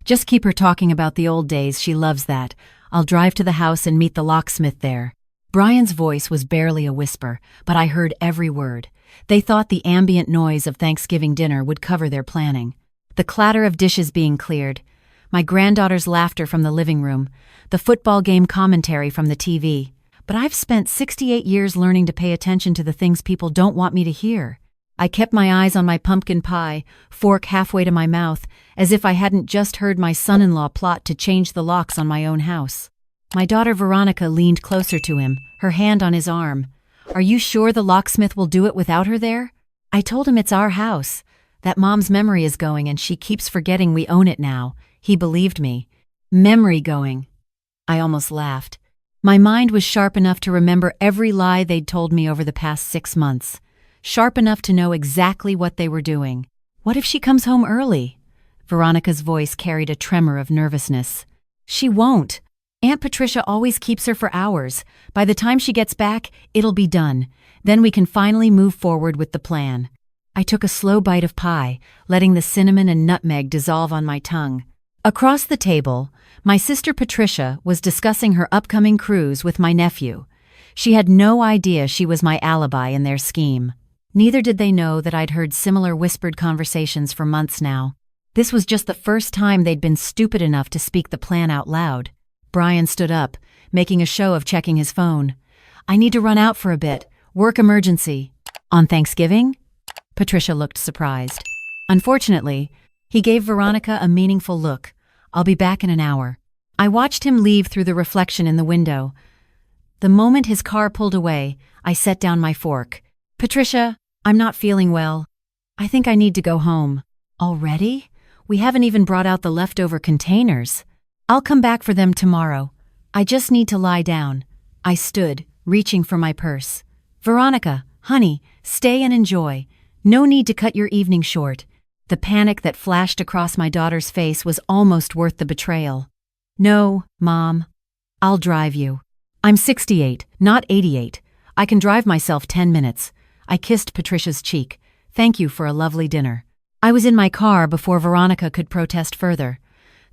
Just keep her talking about the old days, she loves that. I'll drive to the house and meet the locksmith there. Brian's voice was barely a whisper, but I heard every word. They thought the ambient noise of Thanksgiving dinner would cover their planning. The clatter of dishes being cleared, my granddaughter's laughter from the living room, the football game commentary from the TV. But I've spent 68 years learning to pay attention to the things people don't want me to hear. I kept my eyes on my pumpkin pie, fork halfway to my mouth, as if I hadn't just heard my son-in-law plot to change the locks on my own house. My daughter Veronica leaned closer to him, her hand on his arm. Are you sure the locksmith will do it without her there? I told him it's our house, that Mom's memory is going and she keeps forgetting we own it now. He believed me. Memory going. I almost laughed. My mind was sharp enough to remember every lie they'd told me over the past 6 months. Sharp enough to know exactly what they were doing. What if she comes home early? Veronica's voice carried a tremor of nervousness. She won't. Aunt Patricia always keeps her for hours. By the time she gets back, it'll be done. Then we can finally move forward with the plan. I took a slow bite of pie, letting the cinnamon and nutmeg dissolve on my tongue. Across the table, my sister Patricia was discussing her upcoming cruise with my nephew. She had no idea she was my alibi in their scheme. Neither did they know that I'd heard similar whispered conversations for months now. This was just the first time they'd been stupid enough to speak the plan out loud. Brian stood up, making a show of checking his phone. I need to run out for a bit. Work emergency. On Thanksgiving? Patricia looked surprised. Unfortunately, he gave Veronica a meaningful look. I'll be back in an hour. I watched him leave through the reflection in the window. The moment his car pulled away, I set down my fork. Patricia, I'm not feeling well. I think I need to go home. Already? We haven't even brought out the leftover containers. I'll come back for them tomorrow. I just need to lie down. I stood, reaching for my purse. Veronica, honey, stay and enjoy. No need to cut your evening short. The panic that flashed across my daughter's face was almost worth the betrayal. No, Mom. I'll drive you. I'm 68, not 88. I can drive myself 10 minutes. I kissed Patricia's cheek. Thank you for a lovely dinner. I was in my car before Veronica could protest further.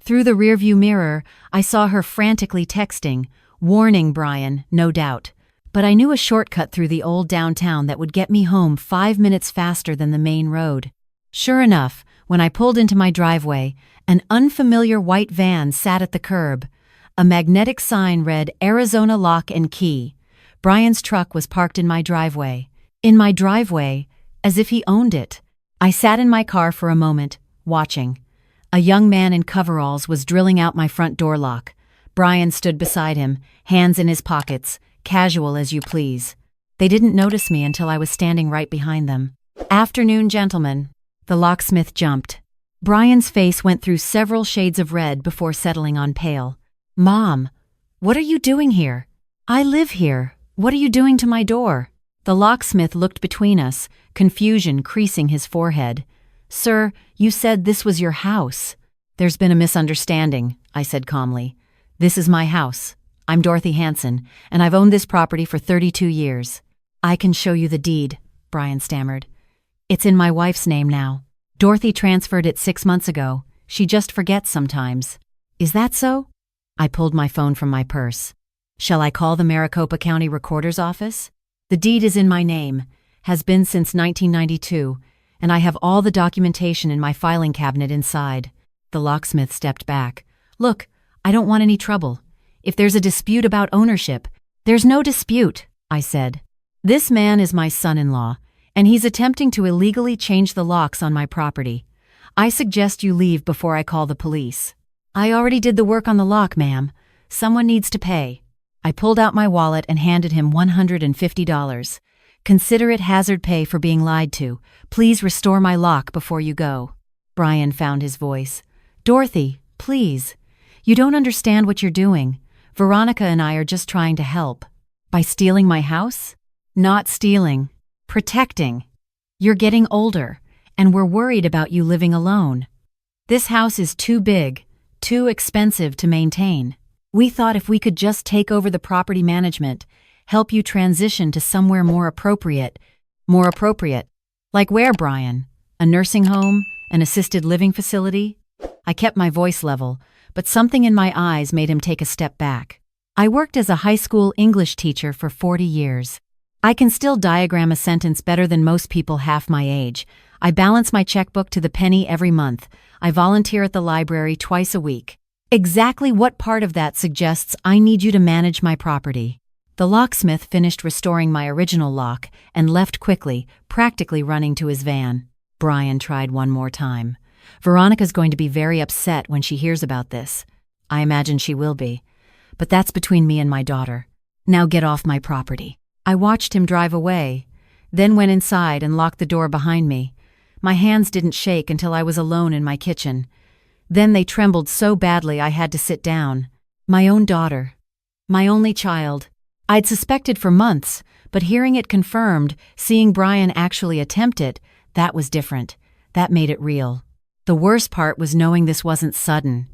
Through the rearview mirror, I saw her frantically texting, warning Brian, no doubt. But I knew a shortcut through the old downtown that would get me home 5 minutes faster than the main road. Sure enough, when I pulled into my driveway, an unfamiliar white van sat at the curb. A magnetic sign read Arizona Lock and Key. Brian's truck was parked in my driveway. In my driveway, as if he owned it. I sat in my car for a moment, watching. A young man in coveralls was drilling out my front door lock. Brian stood beside him, hands in his pockets, casual as you please. They didn't notice me until I was standing right behind them. Afternoon, gentlemen. The locksmith jumped. Brian's face went through several shades of red before settling on pale. Mom, what are you doing here? I live here. What are you doing to my door? The locksmith looked between us, confusion creasing his forehead. Sir, you said this was your house. There's been a misunderstanding, I said calmly. This is my house. I'm Dorothy Hanson, and I've owned this property for 32 years. I can show you the deed, Brian stammered. It's in my wife's name now. Dorothy transferred it 6 months ago. She just forgets sometimes. Is that so? I pulled my phone from my purse. Shall I call the Maricopa County Recorder's Office? The deed is in my name, has been since 1992, and I have all the documentation in my filing cabinet inside. The locksmith stepped back. Look, I don't want any trouble. If there's a dispute about ownership, there's no dispute, I said. This man is my son-in-law, and he's attempting to illegally change the locks on my property. I suggest you leave before I call the police. I already did the work on the lock, ma'am. Someone needs to pay. I pulled out my wallet and handed him $150. Consider it hazard pay for being lied to. Please restore my lock before you go. Brian found his voice. Dorothy, please. You don't understand what you're doing. Veronica and I are just trying to help. By stealing my house? Not stealing. Protecting. You're getting older, and we're worried about you living alone. This house is too big, too expensive to maintain. We thought if we could just take over the property management, help you transition to somewhere more appropriate. More appropriate. Like where, Brian? A nursing home? An assisted living facility? I kept my voice level, but something in my eyes made him take a step back. I worked as a high school English teacher for 40 years. I can still diagram a sentence better than most people half my age. I balance my checkbook to the penny every month. I volunteer at the library twice a week. Exactly what part of that suggests I need you to manage my property? The locksmith finished restoring my original lock and left quickly, practically running to his van. Brian tried one more time. Veronica's going to be very upset when she hears about this. I imagine she will be. But that's between me and my daughter. Now get off my property. I watched him drive away, then went inside and locked the door behind me. My hands didn't shake until I was alone in my kitchen. Then they trembled so badly I had to sit down. My own daughter. My only child. I'd suspected for months, but hearing it confirmed, seeing Brian actually attempt it, that was different. That made it real. The worst part was knowing this wasn't sudden.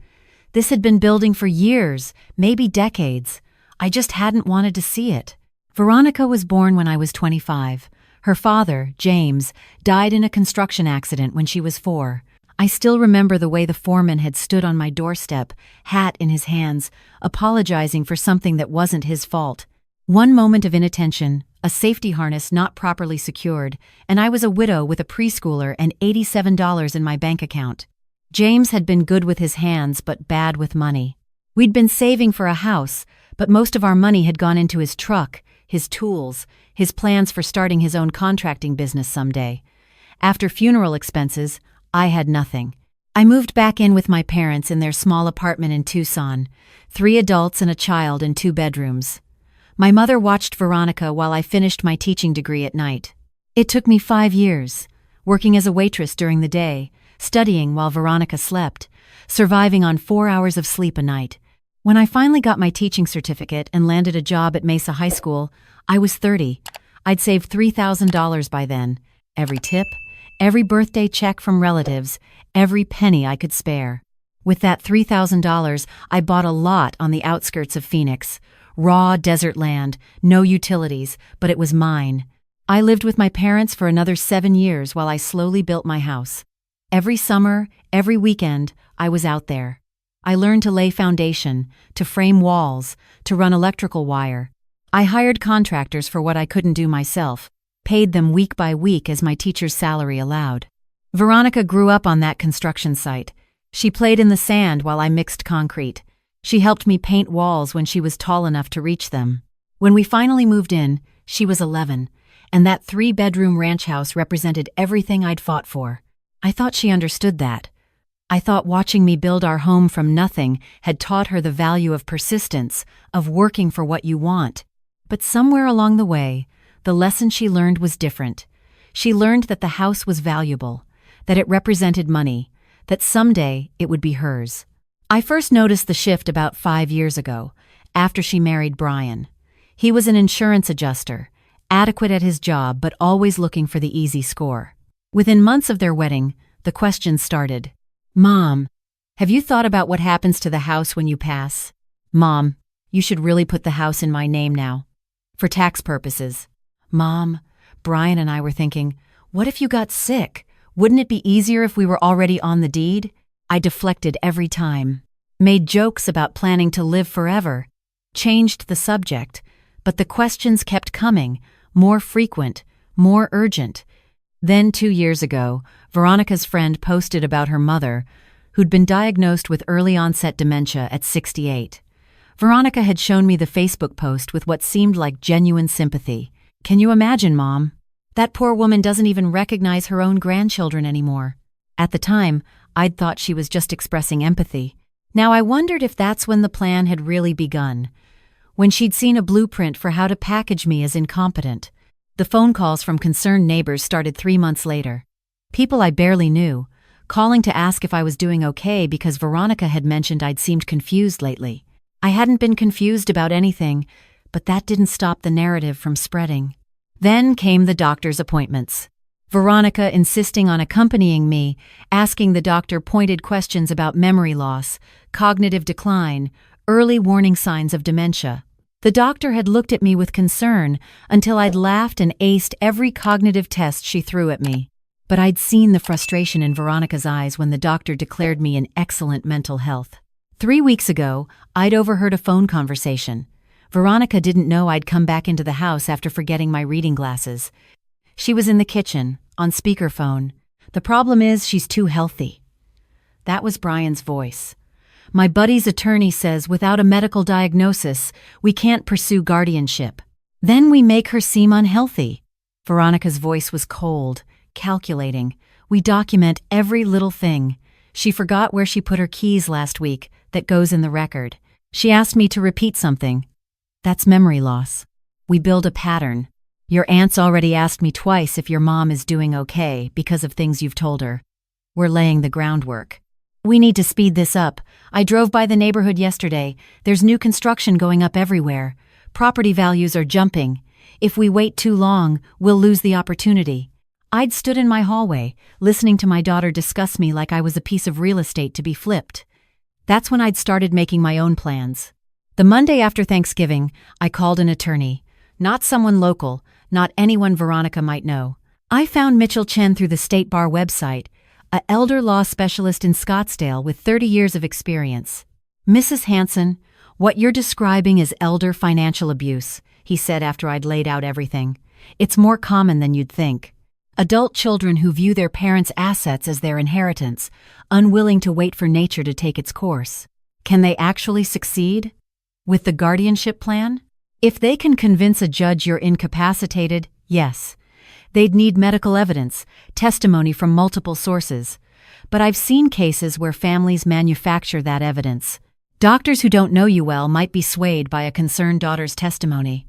This had been building for years, maybe decades. I just hadn't wanted to see it. Veronica was born when I was 25. Her father, James, died in a construction accident when she was 4. I still remember the way the foreman had stood on my doorstep, hat in his hands, apologizing for something that wasn't his fault. One moment of inattention, a safety harness not properly secured, and I was a widow with a preschooler and $87 in my bank account. James had been good with his hands but bad with money. We'd been saving for a house, but most of our money had gone into his truck, his tools, his plans for starting his own contracting business someday. After funeral expenses, I had nothing. I moved back in with my parents in their small apartment in Tucson, 3 adults and a child in 2 bedrooms. My mother watched Veronica while I finished my teaching degree at night. It took me 5 years, working as a waitress during the day, studying while Veronica slept, surviving on 4 hours of sleep a night. When I finally got my teaching certificate and landed a job at Mesa High School, I was 30. I'd saved $3,000 by then. Every tip, every birthday check from relatives, every penny I could spare. With that $3,000, I bought a lot on the outskirts of Phoenix. Raw desert land, no utilities, but it was mine. I lived with my parents for another 7 years while I slowly built my house. Every summer, every weekend, I was out there. I learned to lay foundation, to frame walls, to run electrical wire. I hired contractors for what I couldn't do myself, paid them week by week as my teacher's salary allowed. Veronica grew up on that construction site. She played in the sand while I mixed concrete. She helped me paint walls when she was tall enough to reach them. When we finally moved in, she was 11, and that 3-bedroom ranch house represented everything I'd fought for. I thought she understood that. I thought watching me build our home from nothing had taught her the value of persistence, of working for what you want. But somewhere along the way, the lesson she learned was different. She learned that the house was valuable, that it represented money, that someday it would be hers. I first noticed the shift about 5 years ago, after she married Brian. He was an insurance adjuster, adequate at his job but always looking for the easy score. Within months of their wedding, the questions started. Mom, have you thought about what happens to the house when you pass? Mom, you should really put the house in my name now. For tax purposes. Mom, Brian and I were thinking, what if you got sick? Wouldn't it be easier if we were already on the deed? I deflected every time. Made jokes about planning to live forever. Changed the subject, but the questions kept coming, more frequent, more urgent. Then 2 years ago, Veronica's friend posted about her mother, who'd been diagnosed with early-onset dementia at 68. Veronica had shown me the Facebook post with what seemed like genuine sympathy. Can you imagine, Mom? That poor woman doesn't even recognize her own grandchildren anymore. At the time, I'd thought she was just expressing empathy. Now I wondered if that's when the plan had really begun, when she'd seen a blueprint for how to package me as incompetent. The phone calls from concerned neighbors started 3 months later. People I barely knew, calling to ask if I was doing okay because Veronica had mentioned I'd seemed confused lately. I hadn't been confused about anything, but that didn't stop the narrative from spreading. Then came the doctor's appointments. Veronica insisting on accompanying me, asking the doctor pointed questions about memory loss, cognitive decline, early warning signs of dementia. The doctor had looked at me with concern until I'd laughed and aced every cognitive test she threw at me. but I'd seen the frustration in Veronica's eyes when the doctor declared me in excellent mental health. 3 weeks ago, I'd overheard a phone conversation. Veronica didn't know I'd come back into the house after forgetting my reading glasses. She was in the kitchen, on speakerphone. "The problem is she's too healthy." That was Brian's voice. "My buddy's attorney says without a medical diagnosis, we can't pursue guardianship. Then we make her seem unhealthy." Veronica's voice was cold, calculating. "We document every little thing. She forgot where she put her keys last week. That goes in the record. She asked me to repeat something. That's memory loss. We build a pattern. Your aunt's already asked me twice if your mom is doing okay because of things you've told her. We're laying the groundwork. We need to speed this up. I drove by the neighborhood yesterday. There's new construction going up everywhere. Property values are jumping. If we wait too long, we'll lose the opportunity." I'd stood in my hallway, listening to my daughter discuss me like I was a piece of real estate to be flipped. That's when I'd started making my own plans. The Monday after Thanksgiving, I called an attorney. Not someone local, not anyone Veronica might know. I found Mitchell Chen through the State Bar website, an elder law specialist in Scottsdale with 30 years of experience. "Mrs. Hanson, what you're describing is elder financial abuse," he said after I'd laid out everything. "It's more common than you'd think. Adult children who view their parents' assets as their inheritance, unwilling to wait for nature to take its course. Can they actually succeed? With the guardianship plan? If they can convince a judge you're incapacitated, yes. They'd need medical evidence, testimony from multiple sources. But I've seen cases where families manufacture that evidence. Doctors who don't know you well might be swayed by a concerned daughter's testimony.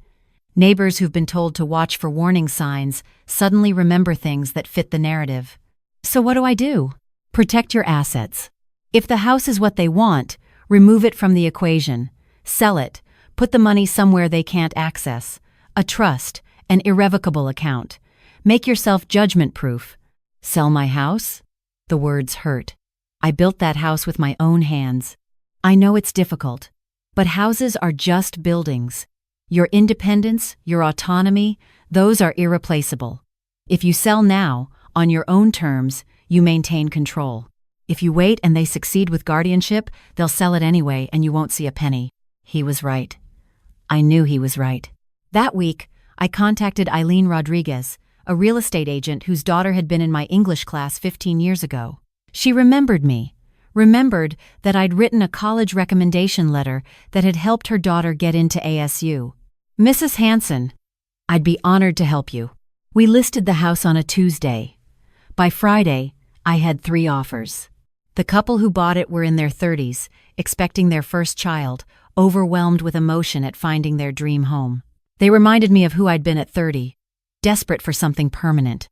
Neighbors who've been told to watch for warning signs suddenly remember things that fit the narrative. So what do I do? Protect your assets. If the house is what they want, remove it from the equation. Sell it. Put the money somewhere they can't access. A trust, an irrevocable account. Make yourself judgment-proof. Sell my house? The words hurt. I built that house with my own hands. I know it's difficult, but houses are just buildings. Your independence, your autonomy, those are irreplaceable. If you sell now, on your own terms, you maintain control. If you wait and they succeed with guardianship, they'll sell it anyway and you won't see a penny." He was right. I knew he was right. That week, I contacted Eileen Rodriguez, a real estate agent whose daughter had been in my English class 15 years ago. She remembered me. Remembered that I'd written a college recommendation letter that had helped her daughter get into ASU. "Mrs. Hanson, I'd be honored to help you." We listed the house on a Tuesday. By Friday, I had 3 offers. The couple who bought it were in their 30s, expecting their first child, overwhelmed with emotion at finding their dream home. They reminded me of who I'd been at 30, desperate for something permanent,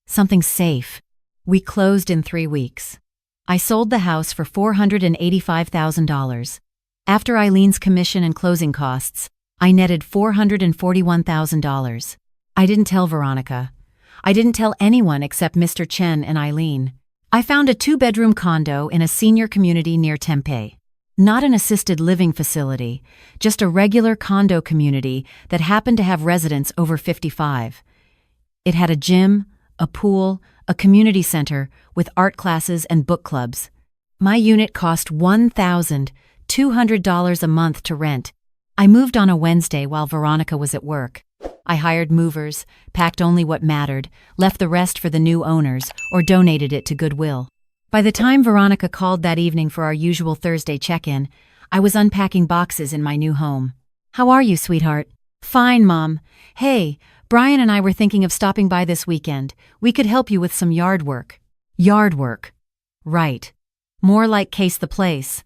something safe. We closed in 3 weeks. I sold the house for $485,000. After Eileen's commission and closing costs, I netted $441,000. I didn't tell Veronica. I didn't tell anyone except Mr. Chen and Eileen. I found a 2-bedroom condo in a senior community near Tempe. Not an assisted living facility, just a regular condo community that happened to have residents over 55. It had a gym, a pool, a community center with art classes and book clubs. My unit cost $1,200 a month to rent. I moved on a Wednesday while Veronica was at work. I hired movers, packed only what mattered, left the rest for the new owners, or donated it to Goodwill. By the time Veronica called that evening for our usual Thursday check-in, I was unpacking boxes in my new home. "How are you, sweetheart?" "Fine, Mom. Hey, Brian and I were thinking of stopping by this weekend. We could help you with some yard work." Yard work. Right. More like case the place.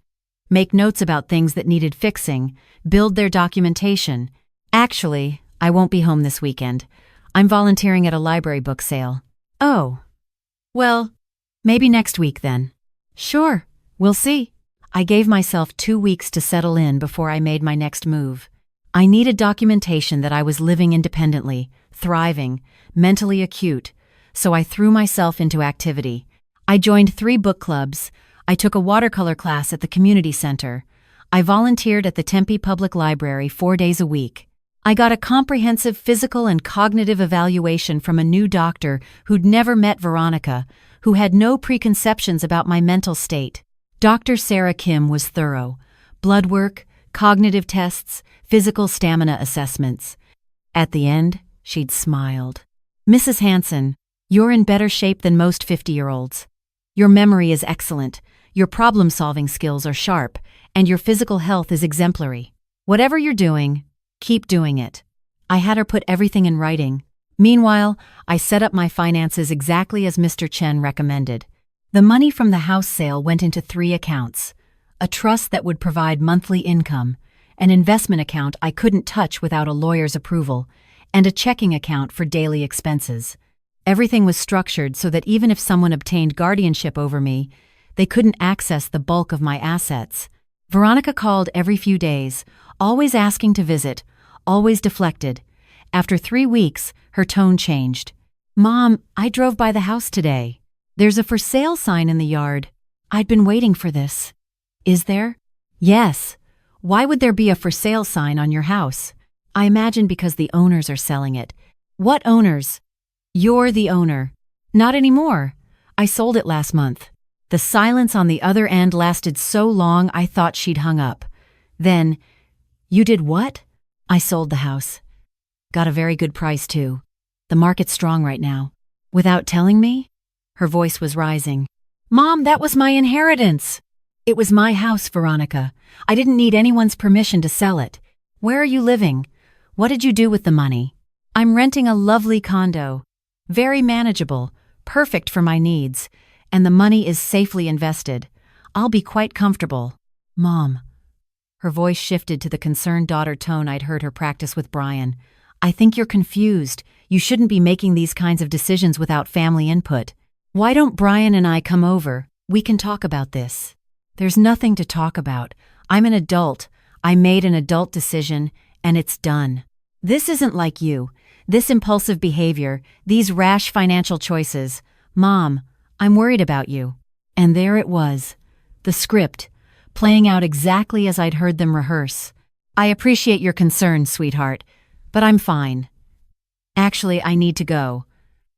Make notes about things that needed fixing, build their documentation. "Actually, I won't be home this weekend. I'm volunteering at a library book sale." "Oh. Well, maybe next week then." "Sure, we'll see." I gave myself 2 weeks to settle in before I made my next move. I needed documentation that I was living independently, thriving, mentally acute, so I threw myself into activity. I joined 3 book clubs. I took a watercolor class at the community center. I volunteered at the Tempe Public Library 4 days a week. I got a comprehensive physical and cognitive evaluation from a new doctor who'd never met Veronica, who had no preconceptions about my mental state. Dr. Sarah Kim was thorough. Blood work, cognitive tests, physical stamina assessments. At the end, she'd smiled. "Mrs. Hanson, you're in better shape than most 50-year-olds. Your memory is excellent, your problem-solving skills are sharp, and your physical health is exemplary. Whatever you're doing, keep doing it." I had her put everything in writing. Meanwhile, I set up my finances exactly as Mr. Chen recommended. The money from the house sale went into 3 accounts: a trust that would provide monthly income, an investment account I couldn't touch without a lawyer's approval, and a checking account for daily expenses. Everything was structured so that even if someone obtained guardianship over me, they couldn't access the bulk of my assets. Veronica called every few days, always asking to visit, always deflected. After 3 weeks, her tone changed. "Mom, I drove by the house today. There's a for sale sign in the yard. I'd been waiting for this." "Is there?" "Yes. Why would there be a for sale sign on your house?" "I imagine because the owners are selling it." "What owners?" "You're the owner." "Not anymore. I sold it last month." The silence on the other end lasted so long I thought she'd hung up. Then, "You did what?" "I sold the house. Got a very good price, too. The market's strong right now." "Without telling me?" Her voice was rising. "Mom, that was my inheritance." "It was my house, Veronica. I didn't need anyone's permission to sell it." "Where are you living? What did you do with the money?" "I'm renting a lovely condo. Very manageable, perfect for my needs, and the money is safely invested. I'll be quite comfortable." "Mom." Her voice shifted to the concerned daughter tone I'd heard her practice with Brian. "I think you're confused. You shouldn't be making these kinds of decisions without family input. Why don't Brian and I come over? We can talk about this." "There's nothing to talk about. I'm an adult. I made an adult decision, and it's done. This isn't like you. This impulsive behavior, these rash financial choices. Mom, I'm worried about you." And there it was. The script, playing out exactly as I'd heard them rehearse. "I appreciate your concern, sweetheart, but I'm fine. Actually, I need to go.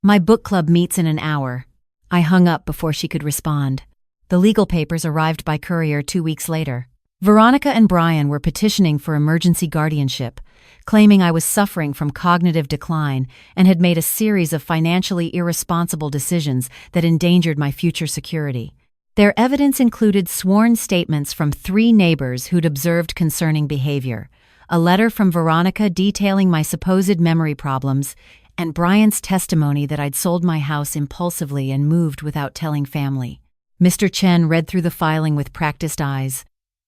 My book club meets in an hour." I hung up before she could respond. The legal papers arrived by courier 2 weeks later. Veronica and Brian were petitioning for emergency guardianship, claiming I was suffering from cognitive decline and had made a series of financially irresponsible decisions that endangered my future security. Their evidence included sworn statements from 3 neighbors who'd observed concerning behavior, a letter from Veronica detailing my supposed memory problems, and Brian's testimony that I'd sold my house impulsively and moved without telling family. Mr. Chen read through the filing with practiced eyes.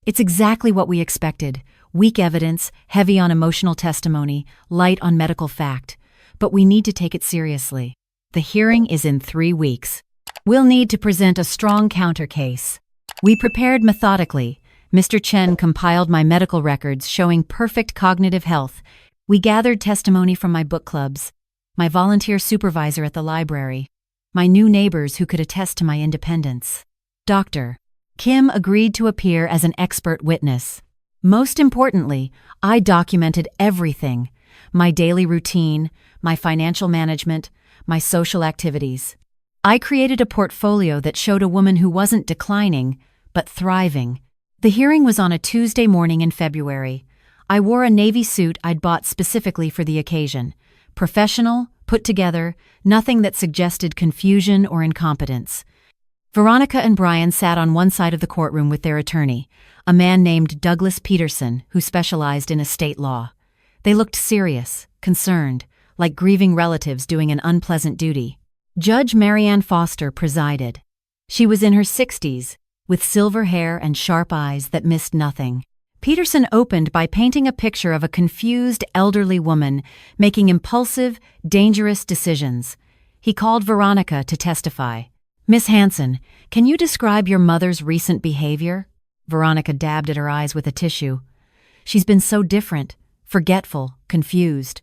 "It's exactly what we expected. Weak evidence, heavy on emotional testimony, light on medical fact. But we need to take it seriously. The hearing is in 3 weeks. We'll need to present a strong counter case." We prepared methodically. Mr. Chen compiled my medical records showing perfect cognitive health. We gathered testimony from my book clubs, my volunteer supervisor at the library, my new neighbors who could attest to my independence. Dr. Kim agreed to appear as an expert witness. Most importantly, I documented everything: my daily routine, my financial management, my social activities. I created a portfolio that showed a woman who wasn't declining, but thriving. The hearing was on a Tuesday morning in February. I wore a navy suit I'd bought specifically for the occasion. Professional, put together, nothing that suggested confusion or incompetence. Veronica and Brian sat on one side of the courtroom with their attorney, a man named Douglas Peterson, who specialized in estate law. They looked serious, concerned, like grieving relatives doing an unpleasant duty. Judge Marianne Foster presided. She was in her 60s, with silver hair and sharp eyes that missed nothing. Peterson opened by painting a picture of a confused elderly woman making impulsive, dangerous decisions. He called Veronica to testify. "Miss Hanson, can you describe your mother's recent behavior?" Veronica dabbed at her eyes with a tissue. "She's been so different, forgetful, confused.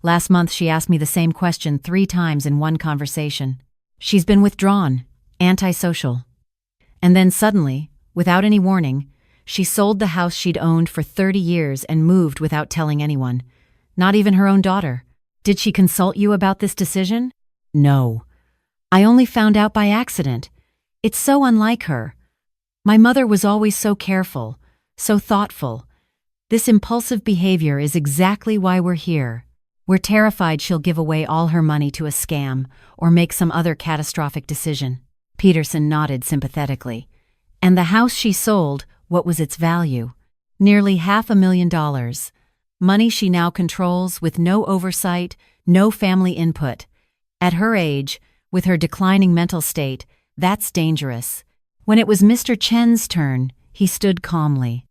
Last month she asked me the same question 3 times in one conversation. She's been withdrawn, antisocial. And then suddenly, without any warning, she sold the house she'd owned for 30 years and moved without telling anyone. Not even her own daughter. Did she consult you about this decision? No. I only found out by accident. It's so unlike her. My mother was always so careful, so thoughtful. This impulsive behavior is exactly why we're here. We're terrified she'll give away all her money to a scam or make some other catastrophic decision. Peterson nodded sympathetically. And the house she sold, what was its value? Nearly $500,000. Money she now controls with no oversight, no family input. At her age, with her declining mental state, that's dangerous. When it was Mr. Chen's turn, he stood calmly.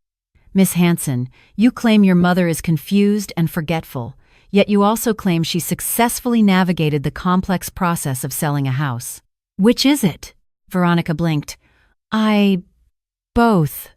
Miss Hanson, you claim your mother is confused and forgetful, yet you also claim she successfully navigated the complex process of selling a house. Which is it? Veronica blinked. Both.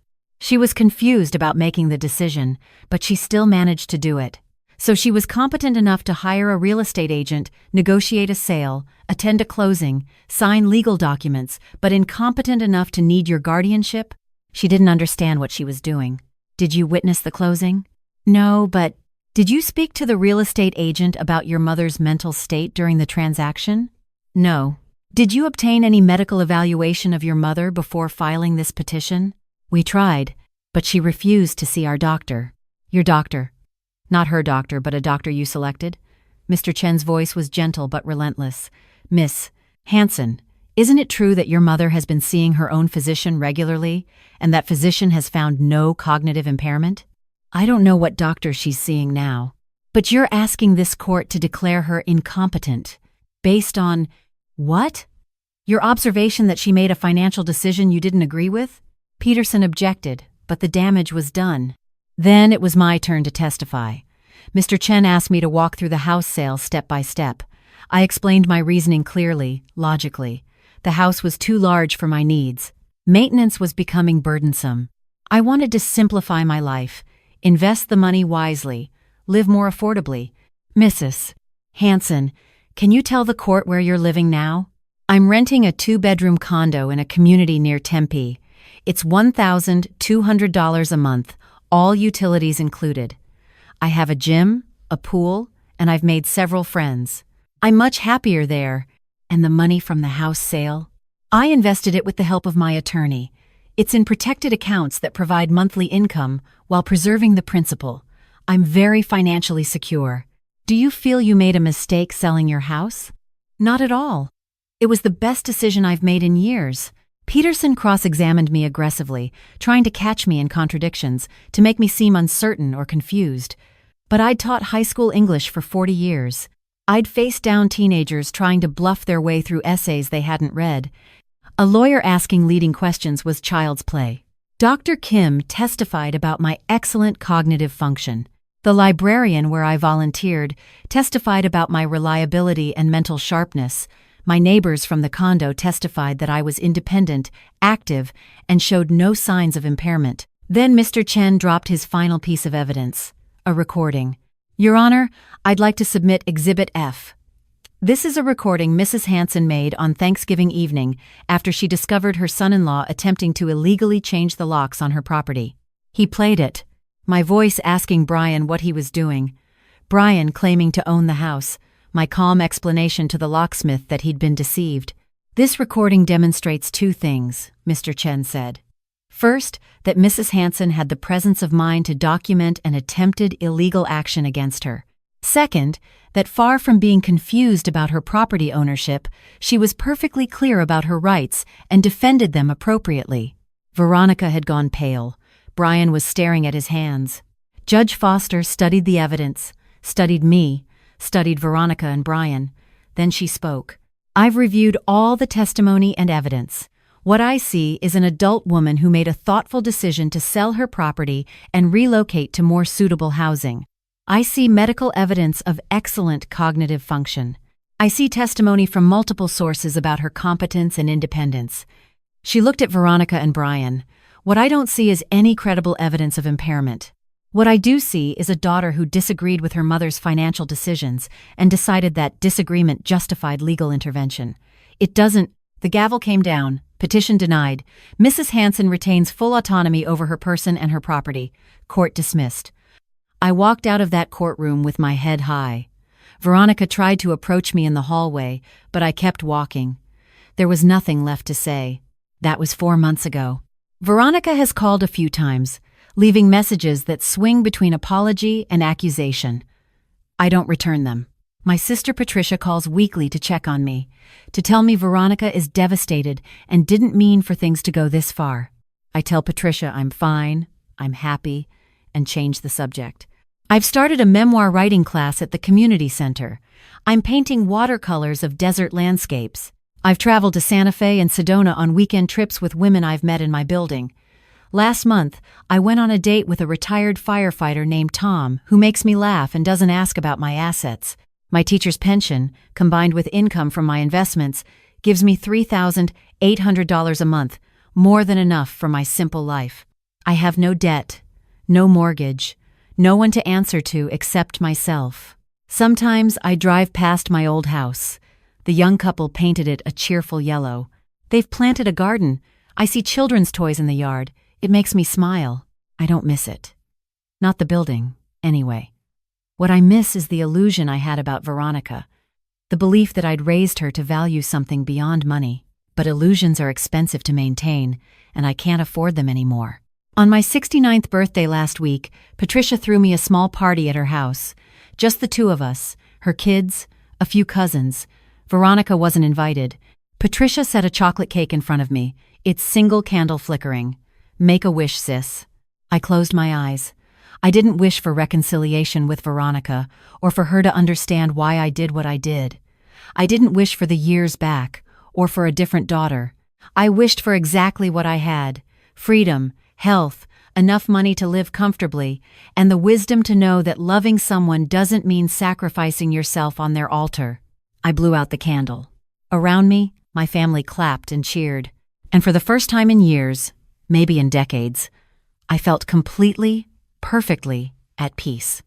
She was confused about making the decision, but she still managed to do it. So she was competent enough to hire a real estate agent, negotiate a sale, attend a closing, sign legal documents, but incompetent enough to need your guardianship? She didn't understand what she was doing. Did you witness the closing? No, but did you speak to the real estate agent about your mother's mental state during the transaction? No. Did you obtain any medical evaluation of your mother before filing this petition? We tried, but she refused to see our doctor. Your doctor. Not her doctor, but a doctor you selected? Mr. Chen's voice was gentle but relentless. Miss Hanson, isn't it true that your mother has been seeing her own physician regularly, and that physician has found no cognitive impairment? I don't know what doctor she's seeing now, but you're asking this court to declare her incompetent. Based on what? Your observation that she made a financial decision you didn't agree with? Peterson objected, but the damage was done. Then it was my turn to testify. Mr. Chen asked me to walk through the house sale step by step. I explained my reasoning clearly, logically. The house was too large for my needs. Maintenance was becoming burdensome. I wanted to simplify my life, invest the money wisely, live more affordably. Mrs. Hanson, can you tell the court where you're living now? I'm renting a 2-bedroom condo in a community near Tempe. It's $1,200 a month, all utilities included. I have a gym, a pool, and I've made several friends. I'm much happier there. And the money from the house sale? I invested it with the help of my attorney. It's in protected accounts that provide monthly income while preserving the principal. I'm very financially secure. Do you feel you made a mistake selling your house? Not at all. It was the best decision I've made in years. Peterson cross-examined me aggressively, trying to catch me in contradictions, to make me seem uncertain or confused. But I'd taught high school English for 40 years. I'd faced down teenagers trying to bluff their way through essays they hadn't read. A lawyer asking leading questions was child's play. Dr. Kim testified about my excellent cognitive function. The librarian where I volunteered testified about my reliability and mental sharpness. My neighbors from the condo testified that I was independent, active, and showed no signs of impairment. Then Mr. Chen dropped his final piece of evidence, a recording. Your Honor, I'd like to submit Exhibit F. This is a recording Mrs. Hanson made on Thanksgiving evening after she discovered her son-in-law attempting to illegally change the locks on her property. He played it, my voice asking Brian what he was doing. Brian claiming to own the house, my calm explanation to the locksmith that he'd been deceived. This recording demonstrates two things, Mr. Chen said. First, that Mrs. Hanson had the presence of mind to document an attempted illegal action against her. Second, that far from being confused about her property ownership, she was perfectly clear about her rights and defended them appropriately. Veronica had gone pale. Brian was staring at his hands. Judge Foster studied the evidence, studied me, studied Veronica and Brian. Then she spoke. I've reviewed all the testimony and evidence. What I see is an adult woman who made a thoughtful decision to sell her property and relocate to more suitable housing. I see medical evidence of excellent cognitive function. I see testimony from multiple sources about her competence and independence. She looked at Veronica and Brian. What I don't see is any credible evidence of impairment. What I do see is a daughter who disagreed with her mother's financial decisions and decided that disagreement justified legal intervention. It doesn't. The gavel came down. Petition denied. Mrs. Hanson retains full autonomy over her person and her property. Court dismissed. I walked out of that courtroom with my head high. Veronica tried to approach me in the hallway, but I kept walking. There was nothing left to say. That was 4 months ago. Veronica has called a few times, leaving messages that swing between apology and accusation. I don't return them. My sister Patricia calls weekly to check on me, to tell me Veronica is devastated and didn't mean for things to go this far. I tell Patricia I'm fine, I'm happy, and change the subject. I've started a memoir writing class at the community center. I'm painting watercolors of desert landscapes. I've traveled to Santa Fe and Sedona on weekend trips with women I've met in my building. Last month, I went on a date with a retired firefighter named Tom, who makes me laugh and doesn't ask about my assets. My teacher's pension, combined with income from my investments, gives me $3,800 a month, more than enough for my simple life. I have no debt, no mortgage, no one to answer to except myself. Sometimes I drive past my old house. The young couple painted it a cheerful yellow. They've planted a garden. I see children's toys in the yard. It makes me smile. I don't miss it. Not the building, anyway. What I miss is the illusion I had about Veronica, the belief that I'd raised her to value something beyond money. But illusions are expensive to maintain, and I can't afford them anymore. On my 69th birthday last week, Patricia threw me a small party at her house. Just the two of us, her kids, a few cousins. Veronica wasn't invited. Patricia set a chocolate cake in front of me, its single candle flickering. Make a wish, sis. I closed my eyes. I didn't wish for reconciliation with Veronica, or for her to understand why I did what I did. I didn't wish for the years back, or for a different daughter. I wished for exactly what I had: freedom, health, enough money to live comfortably, and the wisdom to know that loving someone doesn't mean sacrificing yourself on their altar. I blew out the candle. Around me, my family clapped and cheered. And for the first time in years, maybe in decades, I felt completely, perfectly at peace.